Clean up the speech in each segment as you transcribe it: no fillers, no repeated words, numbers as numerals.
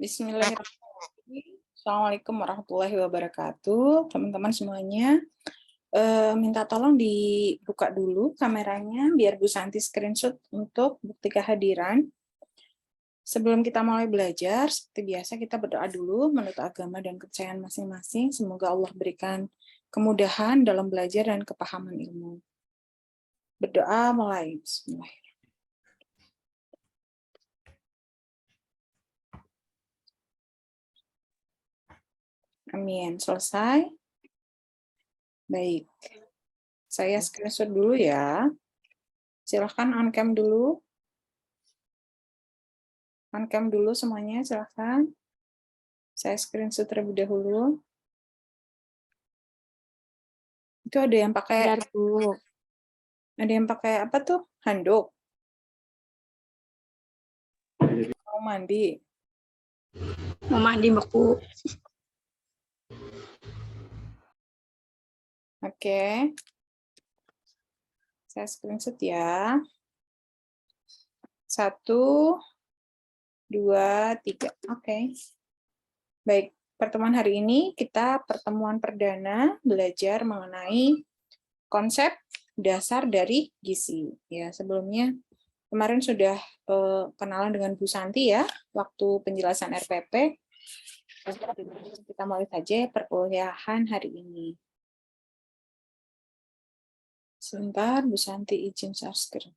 Bismillahirrahmanirrahim. Assalamualaikum warahmatullahi wabarakatuh. Teman-teman semuanya, minta tolong dibuka dulu kameranya biar Bu Santi screenshot untuk bukti kehadiran. Sebelum kita mulai belajar, seperti biasa kita berdoa dulu menurut agama dan kepercayaan masing-masing. Semoga Allah berikan kemudahan dalam belajar dan kepahaman ilmu. Berdoa mulai. Bismillahirrahmanirrahim. Amin. Selesai? Baik. Saya screenshot dulu ya. Silahkan on cam dulu. On cam dulu semuanya, silahkan. Saya screenshot terlebih dahulu. Itu ada yang pakai apa tuh? Handuk. Mau mandi. Mau mandi, Bu. Oke. Saya screenshot ya. 1, 2, 3. Oke. Baik, pertemuan hari ini kita pertemuan perdana belajar mengenai konsep dasar dari gizi. Ya, sebelumnya kemarin sudah kenalan dengan Bu Santi ya, waktu penjelasan RPP. Kita mulai saja perkuliahan hari ini. Sebentar, Bu Santi izin share screen.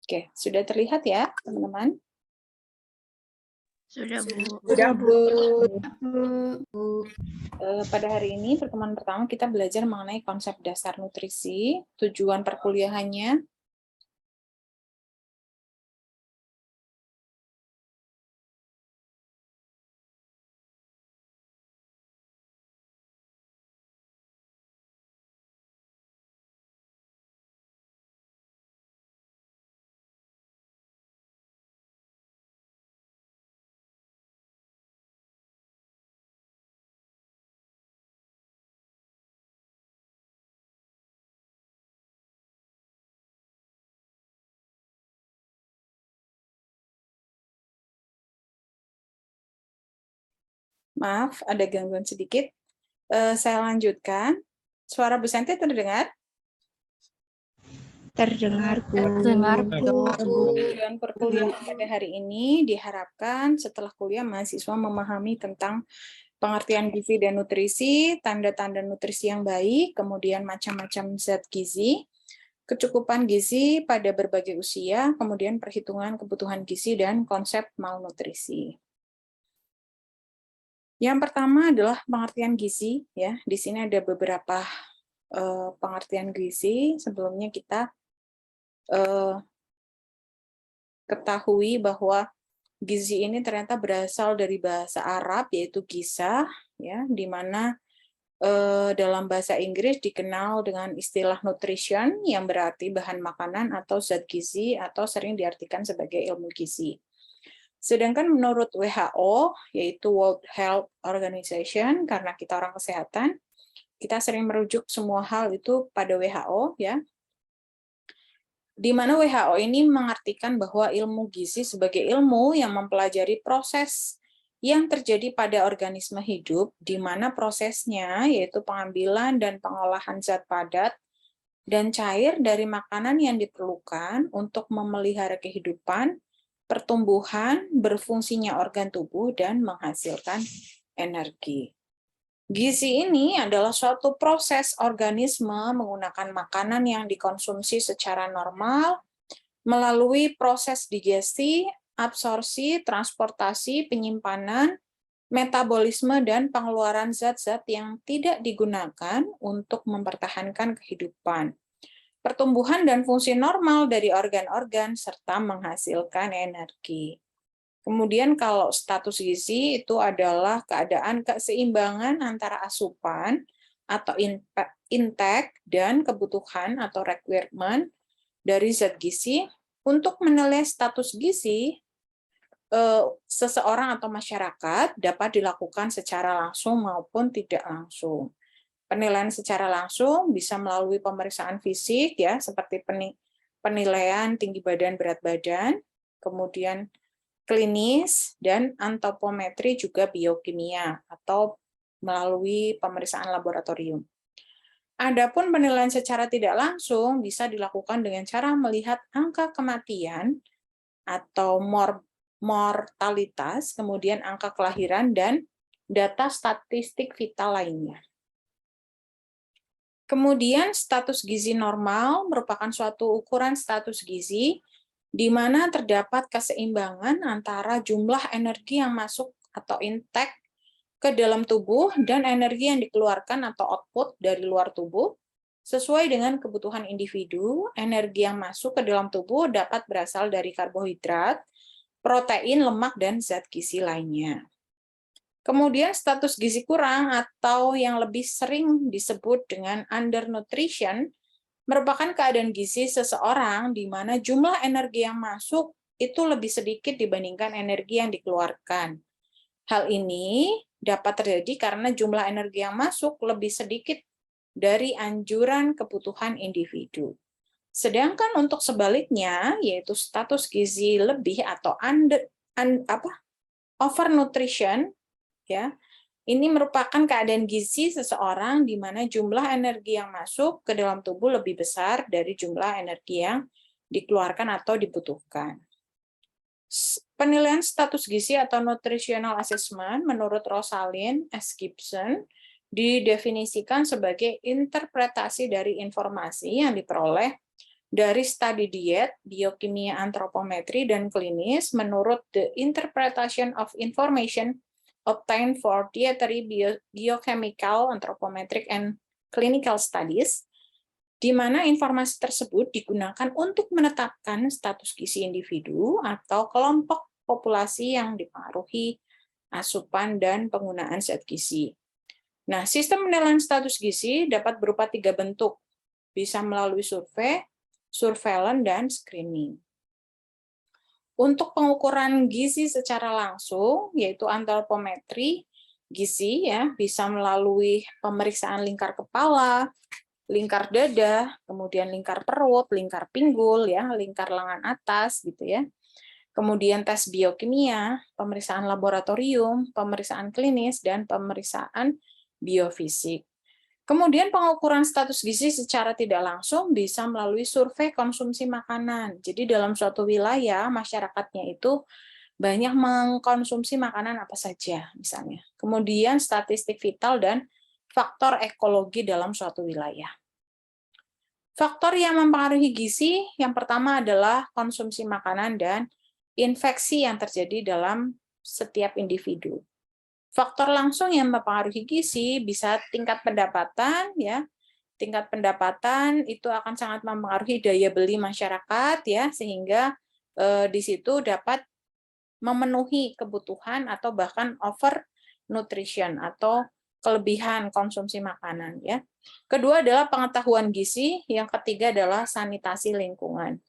Oke, sudah terlihat ya, teman-teman? Sudah, Bu. Sudah, Bu. Pada hari ini, pertemuan pertama kita belajar mengenai konsep dasar nutrisi, tujuan perkuliahannya. Maaf, ada gangguan sedikit. Saya lanjutkan. Suara Bu Santi terdengar? Terdengar, Bu. Tujuan perkuliahan pada hari ini diharapkan setelah kuliah mahasiswa memahami tentang pengertian gizi dan nutrisi, tanda-tanda nutrisi yang baik, kemudian macam-macam zat gizi, kecukupan gizi pada berbagai usia, kemudian perhitungan kebutuhan gizi dan konsep malnutrisi. Yang pertama adalah pengertian gizi, ya. Di sini ada beberapa pengertian gizi. Sebelumnya kita ketahui bahwa gizi ini ternyata berasal dari bahasa Arab yaitu gisah, ya, di mana dalam bahasa Inggris dikenal dengan istilah nutrition yang berarti bahan makanan atau zat gizi atau sering diartikan sebagai ilmu gizi. Sedangkan menurut WHO, yaitu World Health Organization, karena kita orang kesehatan, kita sering merujuk semua hal itu pada WHO, ya. Di mana WHO ini mengartikan bahwa ilmu gizi sebagai ilmu yang mempelajari proses yang terjadi pada organisme hidup, di mana prosesnya yaitu pengambilan dan pengolahan zat padat dan cair dari makanan yang diperlukan untuk memelihara kehidupan, pertumbuhan, berfungsinya organ tubuh, dan menghasilkan energi. Gizi ini adalah suatu proses organisme menggunakan makanan yang dikonsumsi secara normal melalui proses digesti, absorpsi, transportasi, penyimpanan, metabolisme, dan pengeluaran zat-zat yang tidak digunakan untuk mempertahankan kehidupan, pertumbuhan dan fungsi normal dari organ-organ, serta menghasilkan energi. Kemudian kalau status gizi itu adalah keadaan keseimbangan antara asupan atau intake dan kebutuhan atau requirement dari zat gizi. Untuk menilai status gizi seseorang atau masyarakat dapat dilakukan secara langsung maupun tidak langsung. Penilaian secara langsung bisa melalui pemeriksaan fisik ya, seperti penilaian tinggi badan, berat badan, kemudian klinis dan antropometri juga biokimia atau melalui pemeriksaan laboratorium. Adapun penilaian secara tidak langsung bisa dilakukan dengan cara melihat angka kematian atau mortalitas, kemudian angka kelahiran dan data statistik vital lainnya. Kemudian status gizi normal merupakan suatu ukuran status gizi di mana terdapat keseimbangan antara jumlah energi yang masuk atau intake ke dalam tubuh dan energi yang dikeluarkan atau output dari luar tubuh sesuai dengan kebutuhan individu. Energi yang masuk ke dalam tubuh dapat berasal dari karbohidrat, protein, lemak, dan zat gizi lainnya. Kemudian status gizi kurang atau yang lebih sering disebut dengan undernutrition merupakan keadaan gizi seseorang di mana jumlah energi yang masuk itu lebih sedikit dibandingkan energi yang dikeluarkan. Hal ini dapat terjadi karena jumlah energi yang masuk lebih sedikit dari anjuran kebutuhan individu. Sedangkan untuk sebaliknya, yaitu status gizi lebih atau overnutrition, ya, ini merupakan keadaan gizi seseorang di mana jumlah energi yang masuk ke dalam tubuh lebih besar dari jumlah energi yang dikeluarkan atau dibutuhkan. Penilaian status gizi atau nutritional assessment menurut Rosalind S. Gibson didefinisikan sebagai interpretasi dari informasi yang diperoleh dari studi diet, biokimia, antropometri, dan klinis menurut the interpretation of information obtained for dietary, biochemical, anthropometric, and clinical studies, di mana informasi tersebut digunakan untuk menetapkan status gizi individu atau kelompok populasi yang dipengaruhi asupan dan penggunaan zat gizi. Nah, sistem penilaian status gizi dapat berupa 3 bentuk, bisa melalui survei, surveillance, dan screening. Untuk pengukuran gizi secara langsung, yaitu antropometri gizi, ya, bisa melalui pemeriksaan lingkar kepala, lingkar dada, kemudian lingkar perut, lingkar pinggul, ya, lingkar lengan atas, gitu ya. Kemudian tes biokimia, pemeriksaan laboratorium, pemeriksaan klinis, dan pemeriksaan biofisik. Kemudian pengukuran status gizi secara tidak langsung bisa melalui survei konsumsi makanan. Jadi dalam suatu wilayah, masyarakatnya itu banyak mengkonsumsi makanan apa saja, misalnya. Kemudian statistik vital dan faktor ekologi dalam suatu wilayah. Faktor yang mempengaruhi gizi, yang pertama adalah konsumsi makanan dan infeksi yang terjadi dalam setiap individu. Faktor langsung yang mempengaruhi gizi bisa tingkat pendapatan, ya. Tingkat pendapatan itu akan sangat mempengaruhi daya beli masyarakat, ya, sehingga di situ dapat memenuhi kebutuhan atau bahkan over nutrition atau kelebihan konsumsi makanan, ya. Kedua adalah pengetahuan gizi, yang ketiga adalah sanitasi lingkungan.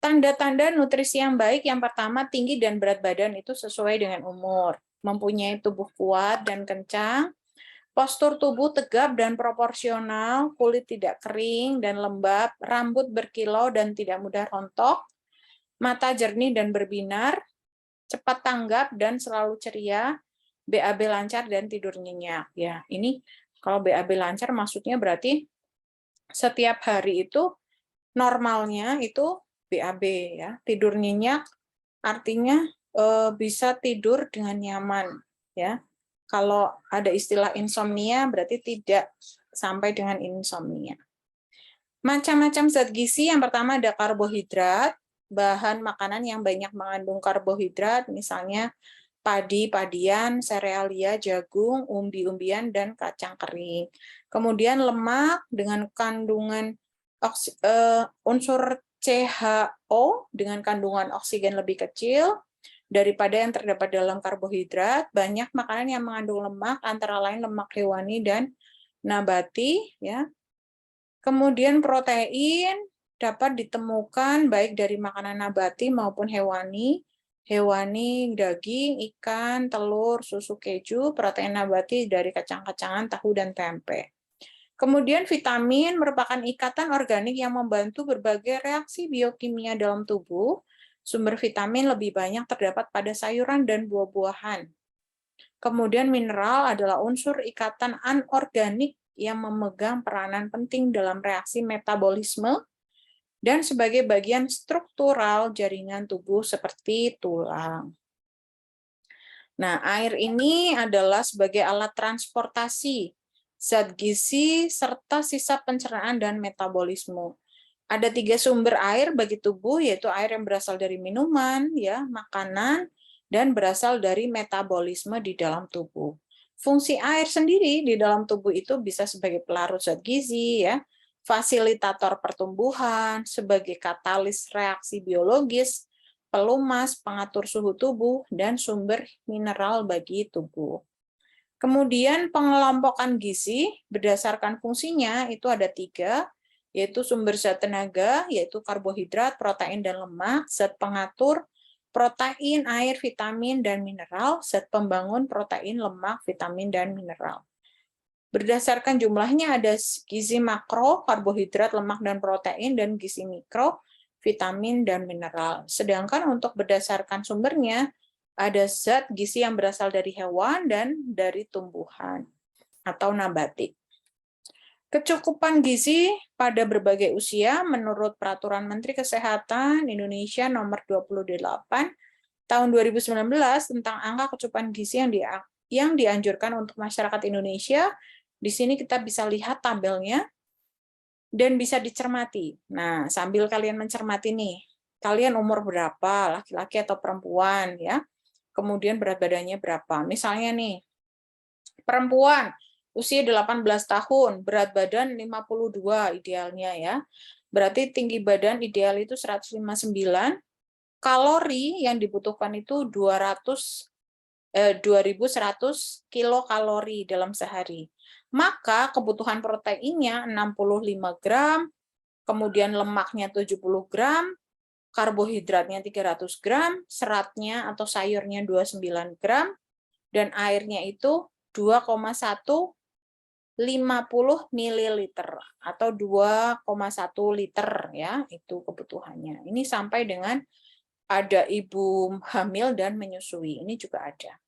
Tanda-tanda nutrisi yang baik, yang pertama tinggi dan berat badan itu sesuai dengan umur, mempunyai tubuh kuat dan kencang, postur tubuh tegap dan proporsional, kulit tidak kering dan lembab, rambut berkilau dan tidak mudah rontok, mata jernih dan berbinar, cepat tanggap dan selalu ceria, BAB lancar dan tidur nyenyak. Ya, ini kalau BAB lancar maksudnya berarti setiap hari itu normalnya itu BAB, ya. Tidur nyenyak artinya bisa tidur dengan nyaman, ya. Kalau ada istilah insomnia berarti tidak sampai dengan insomnia. Macam-macam zat gizi, yang pertama ada karbohidrat, bahan makanan yang banyak mengandung karbohidrat, misalnya padi, padian, serealia, jagung, umbi-umbian, dan kacang kering. Kemudian lemak dengan kandungan unsur CHO dengan kandungan oksigen lebih kecil daripada yang terdapat dalam karbohidrat. Banyak makanan yang mengandung lemak, antara lain lemak hewani dan nabati, ya. Kemudian protein dapat ditemukan baik dari makanan nabati maupun hewani, hewani, daging, ikan, telur, susu keju, protein nabati dari kacang-kacangan, tahu, dan tempe. Kemudian vitamin merupakan ikatan organik yang membantu berbagai reaksi biokimia dalam tubuh. Sumber vitamin lebih banyak terdapat pada sayuran dan buah-buahan. Kemudian mineral adalah unsur ikatan anorganik yang memegang peranan penting dalam reaksi metabolisme dan sebagai bagian struktural jaringan tubuh seperti tulang. Nah, air ini adalah sebagai alat transportasi zat gizi, serta sisa pencernaan dan metabolisme. Ada 3 sumber air bagi tubuh, yaitu air yang berasal dari minuman, ya, makanan, dan berasal dari metabolisme di dalam tubuh. Fungsi air sendiri di dalam tubuh itu bisa sebagai pelarut zat gizi, ya, fasilitator pertumbuhan, sebagai katalis reaksi biologis, pelumas, pengatur suhu tubuh, dan sumber mineral bagi tubuh. Kemudian pengelompokan gizi berdasarkan fungsinya itu ada 3, yaitu sumber zat tenaga, yaitu karbohidrat, protein, dan lemak, zat pengatur, protein, air, vitamin, dan mineral, zat pembangun, protein, lemak, vitamin, dan mineral. Berdasarkan jumlahnya ada gizi makro, karbohidrat, lemak, dan protein, dan gizi mikro, vitamin, dan mineral. Sedangkan untuk berdasarkan sumbernya, ada zat gizi yang berasal dari hewan dan dari tumbuhan atau nabati. Kecukupan gizi pada berbagai usia menurut Peraturan Menteri Kesehatan Indonesia nomor 28 tahun 2019 tentang angka kecukupan gizi yang dianjurkan untuk masyarakat Indonesia. Di sini kita bisa lihat tabelnya dan bisa dicermati. Nah, sambil kalian mencermati nih, kalian umur berapa, laki-laki atau perempuan, ya. Kemudian berat badannya berapa. Misalnya nih, perempuan usia 18 tahun, berat badan 52 idealnya, ya. Berarti tinggi badan ideal itu 159, kalori yang dibutuhkan itu 2100 kilokalori dalam sehari. Maka kebutuhan proteinnya 65 gram, kemudian lemaknya 70 gram, karbohidratnya 300 gram, seratnya atau sayurnya 29 gram, dan airnya itu 2,150 ml atau 2,1 liter, ya, itu kebutuhannya. Ini sampai dengan ada ibu hamil dan menyusui, ini juga ada.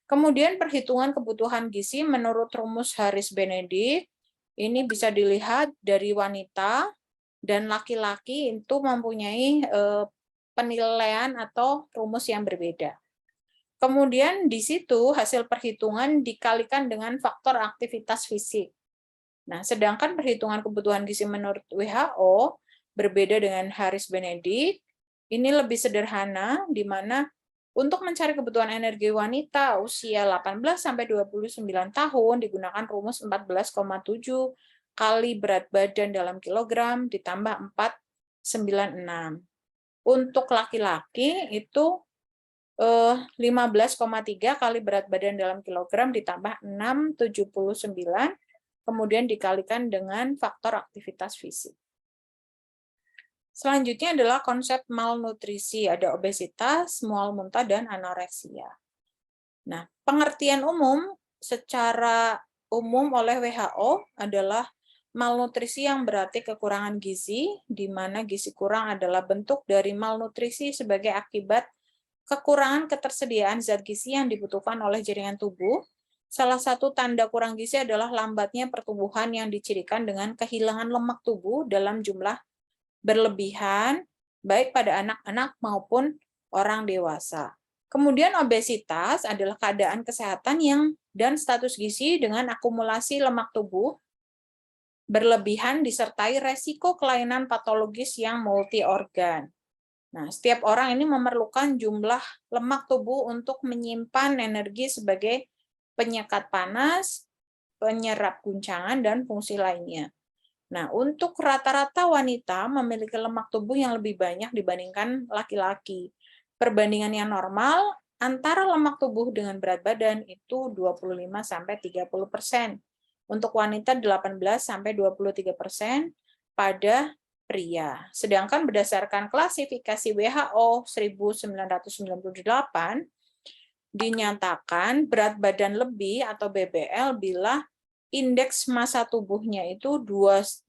Kemudian perhitungan kebutuhan gizi menurut rumus Harris-Benedict, ini bisa dilihat dari wanita dan laki-laki itu mempunyai penilaian atau rumus yang berbeda. Kemudian di situ hasil perhitungan dikalikan dengan faktor aktivitas fisik. Nah, sedangkan perhitungan kebutuhan gizi menurut WHO berbeda dengan Harris-Benedict, ini lebih sederhana, di mana untuk mencari kebutuhan energi wanita usia 18-29 tahun digunakan rumus 14,7 kali berat badan dalam kilogram ditambah 496. Untuk laki-laki itu 15,3 kali berat badan dalam kilogram ditambah 679, kemudian dikalikan dengan faktor aktivitas fisik. Selanjutnya adalah konsep malnutrisi, ada obesitas, mual muntah, dan anoreksia. Nah, pengertian umum secara umum oleh WHO adalah malnutrisi yang berarti kekurangan gizi, di mana gizi kurang adalah bentuk dari malnutrisi sebagai akibat kekurangan ketersediaan zat gizi yang dibutuhkan oleh jaringan tubuh. Salah satu tanda kurang gizi adalah lambatnya pertumbuhan yang dicirikan dengan kehilangan lemak tubuh dalam jumlah berlebihan, baik pada anak-anak maupun orang dewasa. Kemudian obesitas adalah keadaan kesehatan dan status gizi dengan akumulasi lemak tubuh berlebihan disertai resiko kelainan patologis yang multi organ. Nah, setiap orang ini memerlukan jumlah lemak tubuh untuk menyimpan energi sebagai penyekat panas, penyerap guncangan, dan fungsi lainnya. Nah, untuk rata-rata wanita memiliki lemak tubuh yang lebih banyak dibandingkan laki-laki. Perbandingan yang normal antara lemak tubuh dengan berat badan itu 25-30%. Untuk wanita 18-23%, pada pria. Sedangkan berdasarkan klasifikasi WHO 1998 dinyatakan berat badan lebih atau BBL bila indeks massa tubuhnya itu 25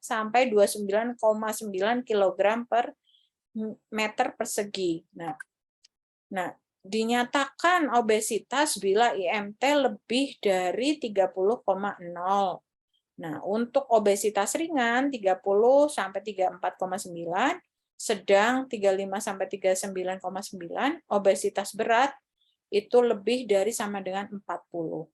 sampai 29,9 kg per meter persegi. Nah, dinyatakan obesitas bila IMT lebih dari 30,0. Nah, untuk obesitas ringan 30 sampai 34,9, sedang 35 sampai 39,9, obesitas berat itu lebih dari sama dengan 40.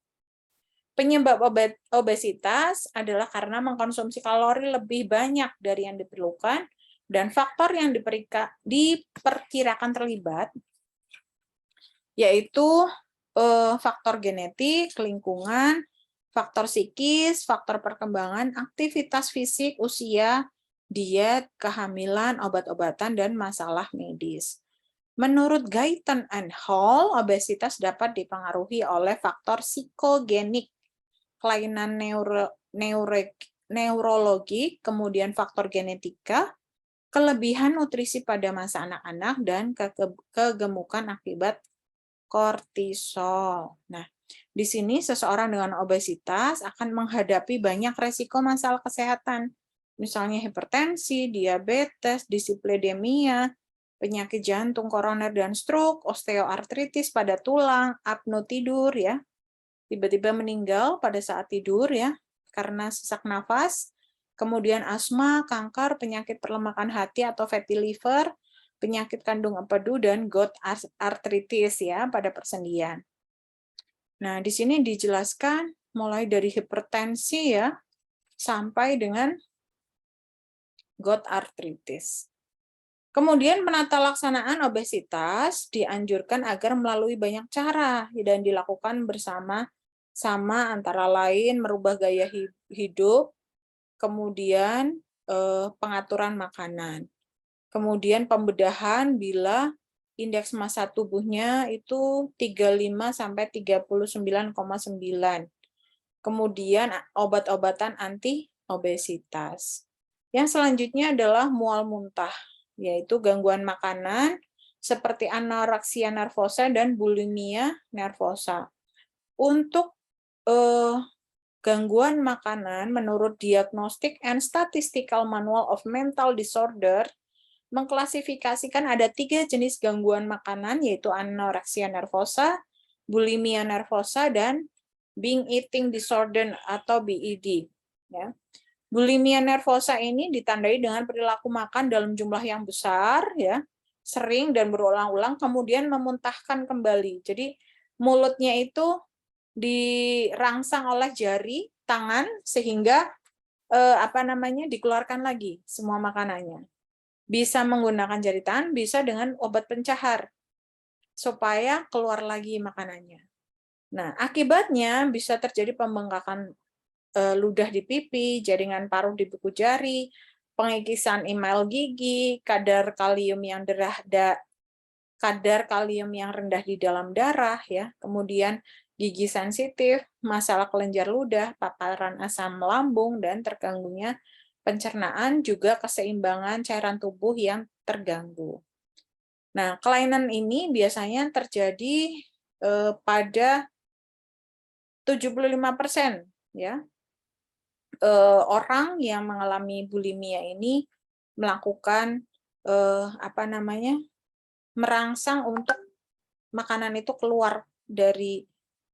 Penyebab obesitas adalah karena mengkonsumsi kalori lebih banyak dari yang diperlukan, dan faktor yang diperkirakan terlibat yaitu faktor genetik, lingkungan, faktor psikis, faktor perkembangan, aktivitas fisik, usia, diet, kehamilan, obat-obatan, dan masalah medis. Menurut Guyton and Hall, obesitas dapat dipengaruhi oleh faktor psikogenik, kelainan neurologi, kemudian faktor genetika, kelebihan nutrisi pada masa anak-anak, dan kegemukan akibat kortisol. Nah, di sini seseorang dengan obesitas akan menghadapi banyak resiko masalah kesehatan, misalnya hipertensi, diabetes, dislipidemia, penyakit jantung, koroner dan stroke, osteoartritis pada tulang, apno tidur ya, tiba-tiba meninggal pada saat tidur ya karena sesak nafas, kemudian asma, kanker, penyakit perlemakan hati atau fatty liver, penyakit kandung empedu, dan gout arthritis ya pada persendian. Nah, di sini dijelaskan mulai dari hipertensi ya sampai dengan gout arthritis. Kemudian penata laksanaan obesitas dianjurkan agar melalui banyak cara dan dilakukan bersama-sama, antara lain merubah gaya hidup, kemudian pengaturan makanan. Kemudian pembedahan bila indeks massa tubuhnya itu 35 sampai 39,9. Kemudian obat-obatan anti obesitas. Yang selanjutnya adalah mual muntah, yaitu gangguan makanan seperti anoreksia nervosa dan bulimia nervosa. Untuk gangguan makanan menurut Diagnostic and Statistical Manual of Mental Disorder mengklasifikasikan ada 3 jenis gangguan makanan, yaitu anoreksia nervosa, bulimia nervosa, dan binge eating disorder atau BED. Ya. Bulimia nervosa ini ditandai dengan perilaku makan dalam jumlah yang besar, ya, sering dan berulang-ulang, kemudian memuntahkan kembali. Jadi mulutnya itu dirangsang oleh jari tangan sehingga dikeluarkan lagi semua makanannya. Bisa menggunakan jari tangan, bisa dengan obat pencahar supaya keluar lagi makanannya. Nah, akibatnya bisa terjadi pembengkakan ludah di pipi, jaringan paruh di buku jari, pengikisan email gigi, kadar kalium yang rendah di dalam darah ya, kemudian gigi sensitif, masalah kelenjar ludah, paparan asam lambung, dan terganggunya pencernaan, juga keseimbangan cairan tubuh yang terganggu. Nah, kelainan ini biasanya terjadi pada 75% ya. Orang yang mengalami bulimia ini melakukan merangsang untuk makanan itu keluar dari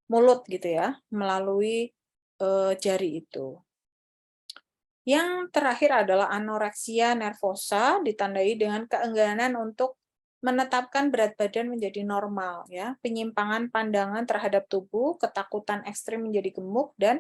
mulut gitu ya, melalui jari itu. Yang terakhir adalah anoreksia nervosa, ditandai dengan keengganan untuk menetapkan berat badan menjadi normal ya, penyimpangan pandangan terhadap tubuh, ketakutan ekstrim menjadi gemuk, dan